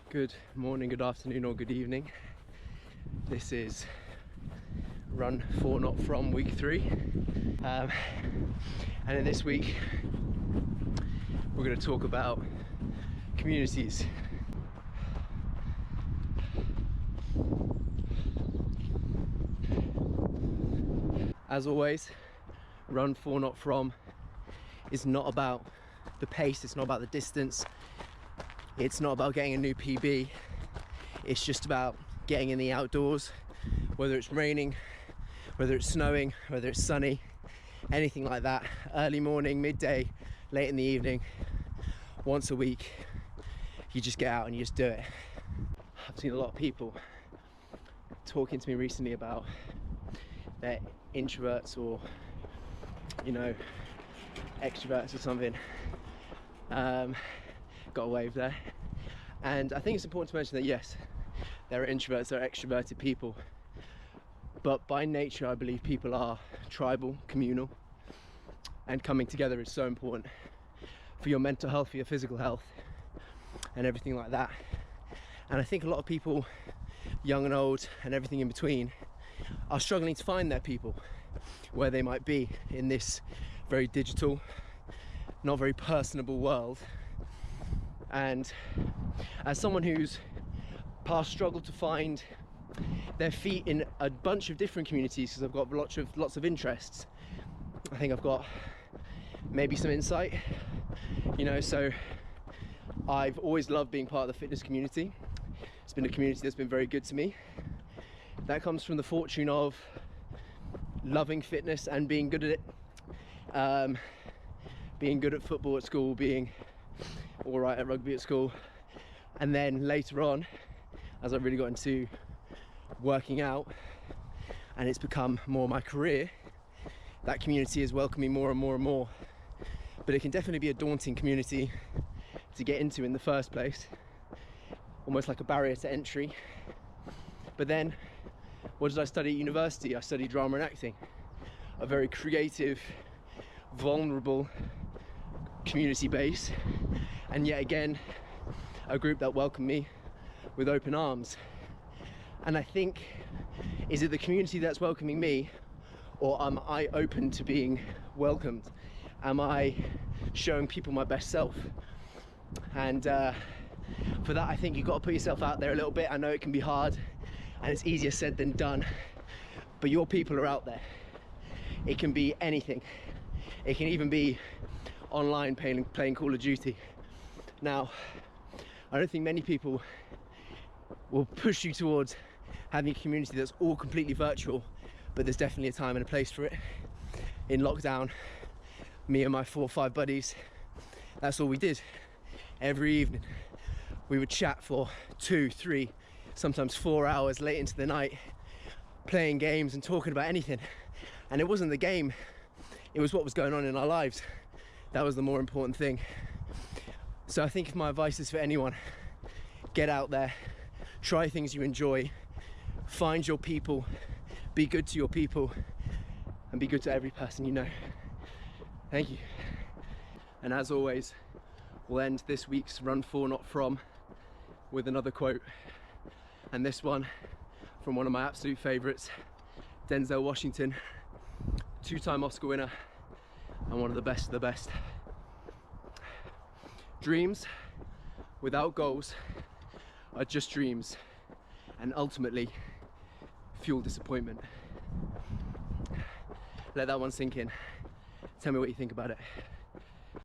Good morning, good afternoon, or good evening. This is Run For Not From week 3. And in this week, we're going to talk about communities. As always, Run For Not From is not about the pace, it's not about the distance, it's not about getting a new PB, it's just about getting in the outdoors, whether it's raining, whether it's snowing, whether it's sunny, anything like that. Early morning, midday, late in the evening, once a week, you just get out and you just do it. I've seen a lot of people talking to me recently about their introverts or, you know, extroverts or something. Got a wave there. And I think it's important to mention that yes, there are introverts, there are extroverted people, but by nature I believe people are tribal, communal, and coming together is so important for your mental health, for your physical health, and everything like that. And I think a lot of people, young and old and everything in between, are struggling to find their people where they might be in this very digital, not very personable world. And as someone who's past struggled to find their feet in a bunch of different communities, because I've got lots of interests, I think I've got maybe some insight, you know. So I've always loved being part of the fitness community. It's been a community that's been very good to me. That comes from the fortune of loving fitness and being good at it, being good at football at school, being all right at rugby at school, and then later on, as I really got into working out and it's become more my career, that community is welcoming more and more and more. But it can definitely be a daunting community to get into in the first place, almost like a barrier to entry. But then, what did I study at university? I studied drama and acting, a very creative, vulnerable community base, and yet again a group that welcomed me with open arms. And I think, is it the community that's welcoming me, or am I open to being welcomed? Am I showing people my best self? And for that, I think you've got to put yourself out there a little bit. I know it can be hard and it's easier said than done, but your people are out there. It can be anything. It can even be online playing Call of Duty. Now, I don't think many people will push you towards having a community that's all completely virtual, but there's definitely a time and a place for it. In lockdown, me and my 4 or 5 buddies, that's all we did. Every evening we would chat for 2, 3, sometimes 4 hours late into the night, playing games and talking about anything. And it wasn't the game, it was what was going on in our lives. That was the more important thing. So I think if my advice is for anyone, get out there, try things you enjoy, find your people, be good to your people, and be good to every person you know. Thank you. And as always, we'll end this week's Run For Not From with another quote. And this one from one of my absolute favorites, Denzel Washington, 2-time Oscar winner and one of the best of the best. Dreams without goals are just dreams, and ultimately fuel disappointment. Let that one sink in. Tell me what you think about it.